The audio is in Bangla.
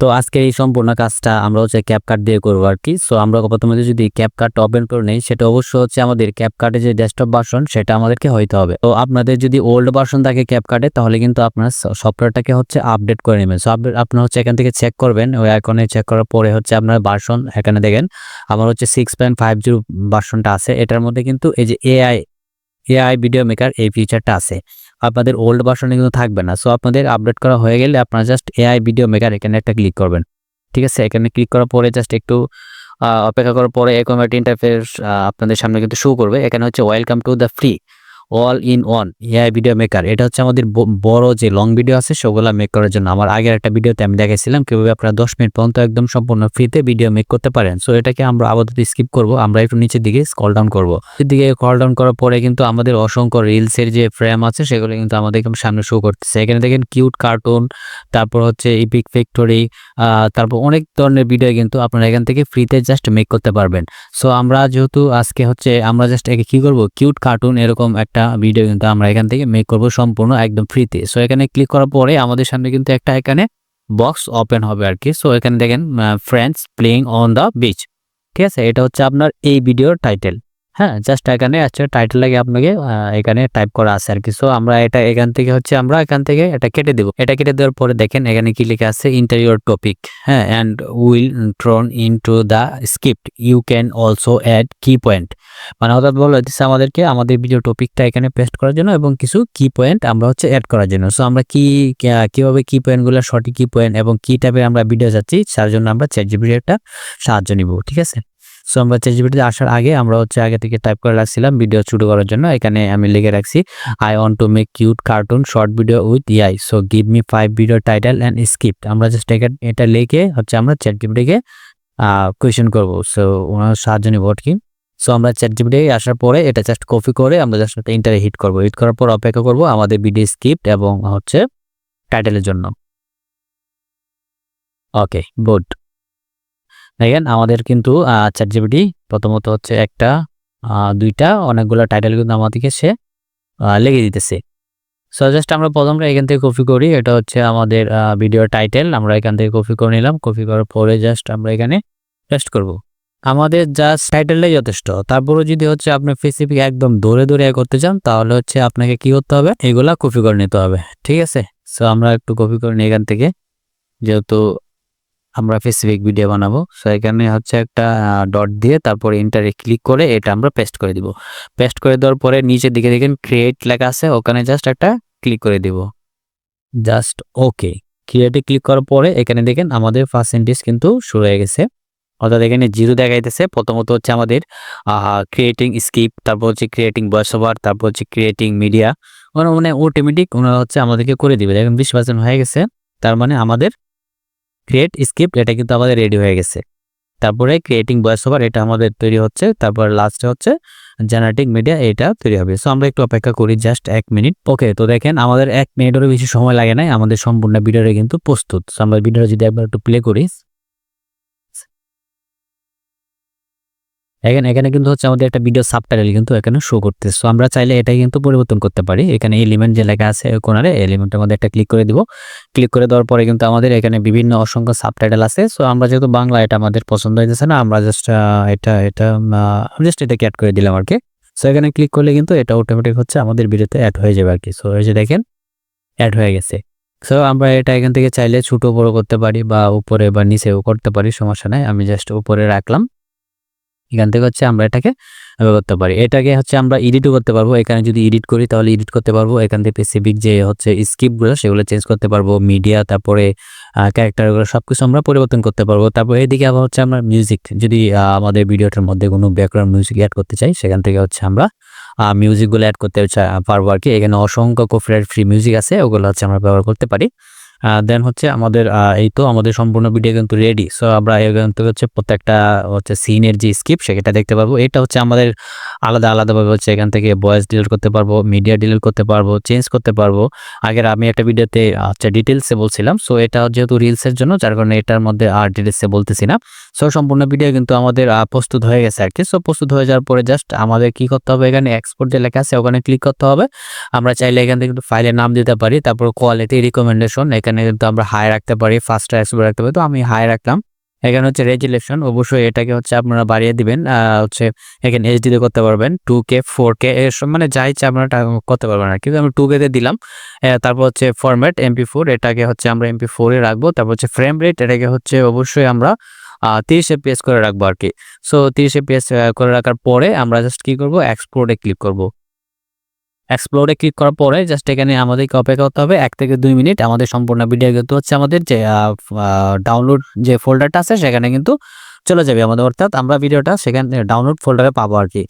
তো আজকের এই সম্পূর্ণ কাজটা আমরা হচ্ছে ক্যাপকাট দিয়ে করবো আর কি। সো আমরা প্রথমে যদি ক্যাপকাট ওপেন করে নেই, সেটা অবশ্যই হচ্ছে আমাদের ক্যাপকাটে যে ডেস্কটপ ভার্সন সেটা আমাদেরকে হইতে হবে। তো আপনাদের যদি ওল্ড ভার্সন থাকে ক্যাপকাটে, তাহলে কিন্তু আপনার সফটওয়্যারটাকে হচ্ছে আপডেট করে নেবেন। সো আপনার হচ্ছে এখান থেকে চেক করবেন, ওই আইকনে চেক করার পরে হচ্ছে আপনার ভার্সন এখানে দেখেন আমার হচ্ছে 6.50 ভার্সনটা আছে। এটার মধ্যে কিন্তু এই যে এআই ভিডিও মেকার এই ফিচারটা আছে, আপনাদের ওল্ড ভার্সনে কিন্তু থাকবে না। সো আপনাদের আপডেট করা হয়ে গেলে আপনারা জাস্ট এআই ভিডিও মেকার এখানে একটা ক্লিক করবেন। ঠিক আছে, এখানে ক্লিক করার পরে জাস্ট একটু অপেক্ষা করার পরে এরকম একটা ইন্টারফেস আপনাদের সামনে কিন্তু শো করবে। এখানে হচ্ছে welcome to the free all in one AI video maker. এটা হচ্ছে আমাদের বড় যে লং ভিডিও আছে সেগুলো মেক করার জন্য। আমার আগের একটা ভিডিওতে আমি দেখাইছিলাম কিভাবে আপনারা 10 মিনিট পর্যন্ত একদম সম্পূর্ণ ফ্রিতে ভিডিও মেক করতে পারেন। সো এটাকে আমরা আপাতত স্কিপ করব, আমরা একটু নিচের দিকে স্ক্রল ডাউন করব। নিচের দিকে স্ক্রল ডাউন করার পরে কিন্তু আমাদের অসংখ্য রিলসের যে ফ্রেম আছে সেগুলো কিন্তু আমাদের সামনে শো করতেছে। এখানে দেখেন কিউট কার্টুন, তারপর হচ্ছে ইপিক ফ্যাক্টরি, তারপর অনেক ধরনের ভিডিও কিন্তু আপনারা এখান থেকে ফ্রিতে জাস্ট মেক করতে পারবেন। সো আমরা যেহেতু আজকে হচ্ছে আমরা জাস্ট একে কি করব, কিউট কার্টুন এরকম একটা ভিডিও কিন্তু আমরা এখান থেকে মেক করব সম্পূর্ণ একদম ফ্রিতে। সো এখানে ক্লিক করার পরে আমাদের সামনে কিন্তু একটা এখানে বক্স ওপেন হবে আর কি। সো এখানে দেখেন friends playing on the beach, ঠিক আছে, এটা হচ্ছে আপনার এই ভিডিওর টাইটেল। হ্যাঁ, জাস্ট এখানে আচ্ছা টাইটেল লাগে আপনাকে এখানে টাইপ করা আছে আর কি। সো আমরা এটা এখান থেকে হচ্ছে আমরা এখান থেকে এটা কেটে দেব। এটা কেটে দেওয়ার পরে দেখেন এখানে কি লেখা আছে, ইন্টারিয়র টপিক, হ্যাঁ, and will thrown into the script you can also add key point. মানে অর্থাৎ বলা হচ্ছে আমাদেরকে আমাদের ভিডিও টপিকটা এখানে পেস্ট করার জন্য এবং কিছু কি পয়েন্ট আমরা হচ্ছে অ্যাড করার জন্য। সো আমরা কিভাবে কি পয়েন্টগুলো সঠিক কি পয়েন্ট এবং কি টাইপের আমরা ভিডিও যাচ্ছি তার জন্য আমরা চ্যাটজিপিটির একটা সাহায্য নিব, ঠিক আছে। সো আমরা চ্যাটজিপিটিতে আসার আগে আমরা হচ্ছে আগে থেকে টাইপ করে রাখছিলাম ভিডিও শুরু করার জন্য। এখানে আমি লিখে রাখছি I want to make cute cartoon short video with AI, so give me 5 video title and script. আমরা জাস্ট এটা লিখে হচ্ছে আমরা চ্যাটজিপিটিকে কোয়েশ্চেন করবো। সো ওনার সাহায্য নিব আর কি। সো আমরা চ্যাটজিপিটি আসার পরে এটা জাস্ট কপি করে আমরা জাস্ট ইন্টারে হিট করবো। হিট করার পর অপেক্ষা করবো আমাদের ভিডিও স্ক্রিপ্ট এবং হচ্ছে টাইটেলের জন্য। ওকে গুড, দেখেন আমাদের কিন্তু চ্যাটজিপিটি প্রথমত হচ্ছে একটা দুইটা অনেকগুলো টাইটেল কিন্তু আমাদেরকে সে লিখে দিতেছে। সো জাস্ট আমরা প্রথমটা এখান থেকে কপি করি, এটা হচ্ছে আমাদের ভিডিও টাইটেল, আমরা এখান থেকে কপি করে নিলাম। কপি করার পরে জাস্ট আমরা এখানে পেস্ট করব। আমাদের জাস্ট টাইটেলটাই যথেষ্ট। তারপরে যদি হচ্ছে আপনি স্পেসিফিক একদম দৌড়ে করতে চান তাহলে হচ্ছে আপনাকে কি করতে হবে, এগুলা কপি করে নিতে হবে, ঠিক আছে। সো আমরা একটু কপি করে নিই এখান থেকে, যেহেতু আমরা স্পেসিফিক ভিডিও বানাবো। সো এখানে হচ্ছে একটা ডট দিয়ে তারপরে ইন্টারে ক্লিক করে এটা আমরা পেস্ট করে দিব। পেস্ট করে দেওয়ার পরে নিচের দিকে দেখেন ক্রিয়েট লেখা আছে, ওখানে জাস্ট একটা ক্লিক করে দিব, জাস্ট ওকে। ক্রিয়েটে ক্লিক করার পরে এখানে দেখেন আমাদের পার্সেন্টেজ কিন্তু শুরু হয়ে গেছে, অর্থাৎ এখানে 0 দেখাইতেছে। প্রথমত হচ্ছে আমাদের ক্রিয়েটিং স্ক্রিপ্ট, তারপর হচ্ছে ক্রিয়েটিং ভয়েস ওভার, তারপর হচ্ছে ক্রিয়েটিং মিডিয়া, মানে অটোমেটিক ওনারা হচ্ছে আমাদেরকে করে দিবে। দেখেন 20% হয়ে গেছে, তার মানে আমাদের ক্রিয়েট স্ক্রিপ্ট এটা কিন্তু আমাদের রেডি হয়ে গেছে। তারপরে ক্রিয়েটিং ভয়েস ওভার এটা আমাদের তৈরি হচ্ছে, তারপর লাস্টে হচ্ছে জেনারেটিং মিডিয়া এটা তৈরি হবে। সো আমরা একটু অপেক্ষা করি জাস্ট 1 মিনিট। ওকে, তো দেখেন আমাদের 1 মিনিটেরও বেশি সময় লাগে নাই, আমাদের সম্পূর্ণ ভিডিওটা কিন্তু প্রস্তুত। সো আমরা ভিডিওটা যদি একবার একটু প্লে করি, এখানে কিন্তু হচ্ছে আমাদের একটা ভিডিও সাবটাইটেল কিন্তু এখানে শো করতেছে। সো আমরা চাইলে এটাই কিন্তু পরিবর্তন করতে পারি। এখানে এলিমেন্ট যে লেখা আছে কোণারে এলিমেন্টের মধ্যে একটা ক্লিক করে দিব। ক্লিক করে দেওয়ার পরে কিন্তু আমাদের এখানে বিভিন্ন অসংখ্য সাবটাইটেল আছে। সো আমরা যেহেতু বাংলা এটা আমাদের পছন্দ হইতেছে না, আমরা জাস্ট এটাকে অ্যাড করে দিলাম আর কি। সো এখানে ক্লিক করলে কিন্তু এটা অটোমেটিক হচ্ছে আমাদের ভিডিওতে অ্যাড হয়ে যাবে আর কি। সো এই যে দেখেন অ্যাড হয়ে গেছে। সো আমরা এটা এখান থেকে চাইলে ছোট বড় করতে পারি বা উপরে বা নিচেও করতে পারি, সমস্যা নাই। আমি জাস্ট উপরে রাখলাম, এখান থেকে হচ্ছে আমরা এটাকে করতে পারি। এটাকে হচ্ছে আমরা এডিটও করতে পারবো। এখানে যদি এডিট করি তাহলে এডিট করতে পারবো। এখান থেকে স্পেসিফিক যে হচ্ছে স্ক্রিপ্টগুলো সেগুলো চেঞ্জ করতে পারবো, মিডিয়া তারপরে ক্যারেক্টারগুলো সবকিছু আমরা পরিবর্তন করতে পারবো। তারপর এদিকে আবার হচ্ছে আমরা মিউজিক, যদি আমাদের ভিডিওটার মধ্যে কোনো ব্যাকগ্রাউন্ড মিউজিক অ্যাড করতে চাই সেখান থেকে হচ্ছে আমরা মিউজিকগুলো অ্যাড করতে পারবো আর কি। এখানে অসংখ্য কপিরাইট ফ্রি মিউজিক আছে, ওগুলো হচ্ছে আমরা ব্যবহার করতে পারি। দেন হচ্ছে আমাদের এই তো আমাদের সম্পূর্ণ ভিডিও কিন্তু রেডি। সো আমরা এখান থেকে হচ্ছে প্রত্যেকটা হচ্ছে সিনের যে স্ক্রিপ্ট সেটা দেখতে পারবো। এটা হচ্ছে আমাদের আলাদাভাবে হচ্ছে এখান থেকে ভয়েস ডিলিট করতে পারবো, মিডিয়া ডিলিট করতে পারবো, চেঞ্জ করতে পারবো। আগের আমি একটা ভিডিওতে ডিটেলসে বলছিলাম। সো এটা যেহেতু রিলসের জন্য যার কারণে এটার মধ্যে আর ডিটেলসে বলতেছি না। সো সম্পূর্ণ ভিডিও কিন্তু আমাদের প্রস্তুত হয়ে গেছে আর কি। সো প্রস্তুত হয়ে যাওয়ার পরে জাস্ট আমাদের কি করতে হবে, এখানে এক্সপোর্ট যে লেখা আছে ওখানে ক্লিক করতে হবে। আমরা চাইলে এখান থেকে কিন্তু ফাইলের নাম দিতে পারি, তারপর কোয়ালিটি রিকমেন্ডেশন এখানে এখানে কিন্তু আমরা হাই রাখতে পারি, ফাস্ট এক্সপ্লোর রাখতে পারি। তো আমি হাই রাখলাম। এখানে হচ্ছে রেজুলেশন, অবশ্যই এটাকে হচ্ছে আপনারা বাড়িয়ে দিবেন। হচ্ছে এখানে এইচডি তে করতে পারবেন, 2K 4K এসব মানে যা ইচ্ছা আপনারা করতে পারবেন আর কি। আমি 2K তে দিলাম। তারপর হচ্ছে ফরম্যাট MP4, এটাকে হচ্ছে আমরা MP4 এ রাখবো। তারপর হচ্ছে ফ্রেম রেট, এটাকে হচ্ছে অবশ্যই আমরা 30 FPS করে রাখবো আর কি। সো 30 FPS করে রাখার পরে আমরা জাস্ট কি করব, এক্সপোর্ট এ ক্লিক করব। এক্সপ্লোর এ ক্লিক করার পরে জাস্ট এখানে আমাদেরকে অপেক্ষা করতে হবে 1 থেকে 2 মিনিট। আমাদের সম্পূর্ণ ভিডিও কিন্তু হচ্ছে আমাদের যে ডাউনলোড যে ফোল্ডারটা আছে সেখানে কিন্তু চলে যাবে আমাদের, অর্থাৎ আমরা ভিডিওটা সেখানে ডাউনলোড ফোল্ডারে পাবো আর কি।